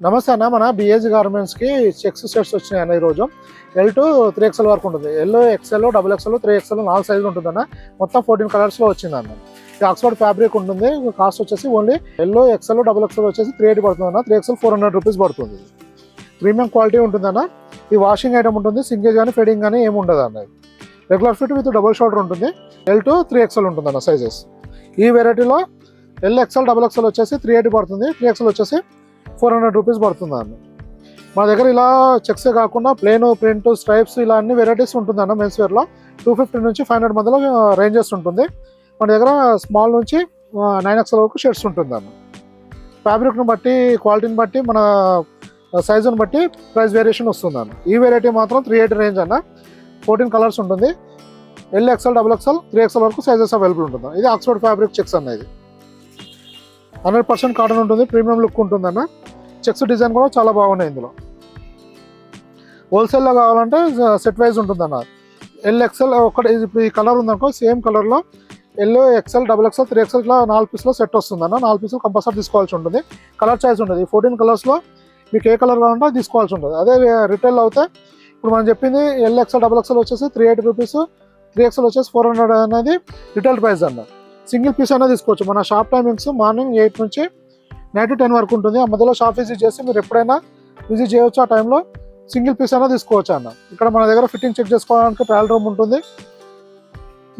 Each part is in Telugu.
నమస్తే అన్న, మన బిఏజీ గార్మెంట్స్కి చెక్స్ సెట్స్ వచ్చినాయి అన్న. ఈరోజు L2 3XL వరకు ఉంటుంది. ఎల్లో XL, XXL, 3XL 4 సైజులు ఉంటుందన్న. మొత్తం 14 కలర్స్లో వచ్చిందన్న. ఇది ఆక్స్ఫర్డ్ ఫ్యాబ్రిక్ ఉంటుంది. కాస్ట్ వచ్చేసి ఓన్లీ ఎల్లో XL, XXL వచ్చేసి 380 పడుతుంది అన్న. 3XL 400 రూపీస్ పడుతుంది. ప్రీమియం క్వాలిటీ ఉంటుందన్న. ఈ వాషింగ్ ఐటమ్ ఉంటుంది. సింగేజ్ కానీ ఫెడింగ్ కానీ ఏమి ఉండదు అన్న. Regular fit with double shoulder ఉంటుంది. L2 3XL ఉంటుందన్న సైజెస్. ఈ వెరైటీలో LXL, XXL వచ్చేసి 380 పడుతుంది. 3XL వచ్చేసి 400 రూపీస్ పడుతుంది అన్న. మా దగ్గర ఇలా చెక్సే కాకుండా ప్లేన్, ప్రింట్, స్ట్రైప్స్ ఇలా అన్ని వెరైటీస్ ఉంటుందన్న. మెన్స్ వేర్లో 250 నుంచి 500 మధ్యలో రేంజెస్ ఉంటుంది. మన దగ్గర స్మాల్ నుంచి 9XL వరకు షర్ట్స్ ఉంటుంది అన్న. ఫ్యాబ్రిక్ను బట్టి, క్వాలిటీని బట్టి, మన సైజుని బట్టి ప్రైస్ వేరియేషన్ వస్తుంది అన్న. ఈ వెరైటీ మాత్రం 380 రేంజ్ అన్న. 14 కలర్స్ ఉంటుంది. LXL, XXL, 3XL వరకు సైజెస్ అవైలబుల్ ఉంటుంది. ఇది ఆక్స్ఫర్డ్ ఫ్యాబ్రిక్ చెక్స్ అన్న. ఇది 100% కాటన్ ఉంటుంది. ప్రీమియం లుక్ ఉంటుందన్న. చెక్స్ డిజైన్ కూడా చాలా బాగున్నాయి. ఇందులో హోల్సేల్లో కావాలంటే సెట్ వైజ్ ఉంటుందన్న. LXL ఒకటి ఇప్పుడు ఈ కలర్ ఉందనుకో, సేమ్ కలర్లో LXL, XXL, 3XL ఇట్లా 4 పీస్లో సెట్ వస్తుందన్న. 4 పీసులు కంపల్సరీ తీసుకోవాల్సి ఉంటుంది. కలర్ చాయిస్ ఉంటుంది. 14 కలర్స్లో మీకు ఏ కలర్ కావాలంటే తీసుకోవాల్సి ఉంటుంది. అదే రిటైల్ అవుతే ఇప్పుడు మనం చెప్పింది LXL, XXL వచ్చేసి 380 రూపీస్, 3XL వచ్చేసి 400 అనేది రిటైల్ ప్రైస్ అన్న. సింగిల్ పీస్ అయినా తీసుకోవచ్చు. మన షాప్ టైమింగ్స్ మార్నింగ్ 8 నుంచి నైట్ 10 వరకు ఉంటుంది. ఆ మధ్యలో షాప్ విజిట్ చేసి మీరు ఎప్పుడైనా విజిట్ చేయవచ్చు. ఆ టైంలో సింగిల్ పీస్ అయినా తీసుకోవచ్చు అన్న. ఇక్కడ మన దగ్గర ఫిట్టింగ్ చెక్ చేసుకోవడానికి ట్రయల్ రూమ్ ఉంటుంది.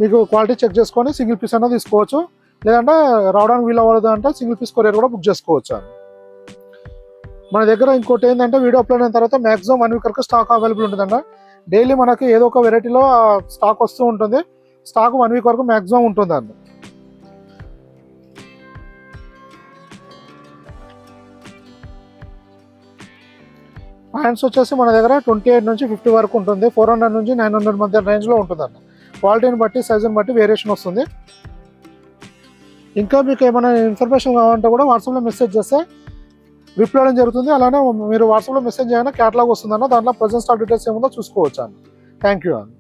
మీకు క్వాలిటీ చెక్ చేసుకొని సింగిల్ పీస్ అయినా తీసుకోవచ్చు. లేదంటే రావడానికి వీలు అవ్వదు అంటే సింగిల్ పీస్ కొరియర్ కూడా బుక్ చేసుకోవచ్చు అన్న. మన దగ్గర ఇంకోటి ఏంటంటే వీడియో అప్లోడ్ అయిన తర్వాత మ్యాక్సిమం 1 వీక్ వరకు స్టాక్ అవైలబుల్ ఉంటుందన్న. డైలీ మనకి ఏదో ఒక వెరైటీలో స్టాక్ వస్తూ ఉంటుంది. స్టాక్ 1 వీక్ వరకు మ్యాక్సిమం ఉంటుంది అన్న. ప్యాంట్స్ వచ్చేసి మన దగ్గర 28 నుంచి 50 వరకు ఉంటుంది. 400 నుంచి 900 మధ్య రేంజ్లో ఉంటుంది అన్న. క్వాలిటీని బట్టి, సైజుని బట్టి వేరియేషన్ వస్తుంది. ఇంకా మీకు ఏమైనా ఇన్ఫర్మేషన్ కావాలంటే కూడా వాట్సాప్లో మెసేజ్ చేస్తే రిప్లై చేయడం జరుగుతుంది. అలానే మీరు వాట్సాప్లో మెసేజ్ చేయగానే క్యాటలాగ్ వస్తుందన్న. దాంట్లో ప్రజెంట్ స్టాక్ డీటెయిల్స్ ఏముందో చూసుకోవచ్చు అన్న. థ్యాంక్ యూ అన్న.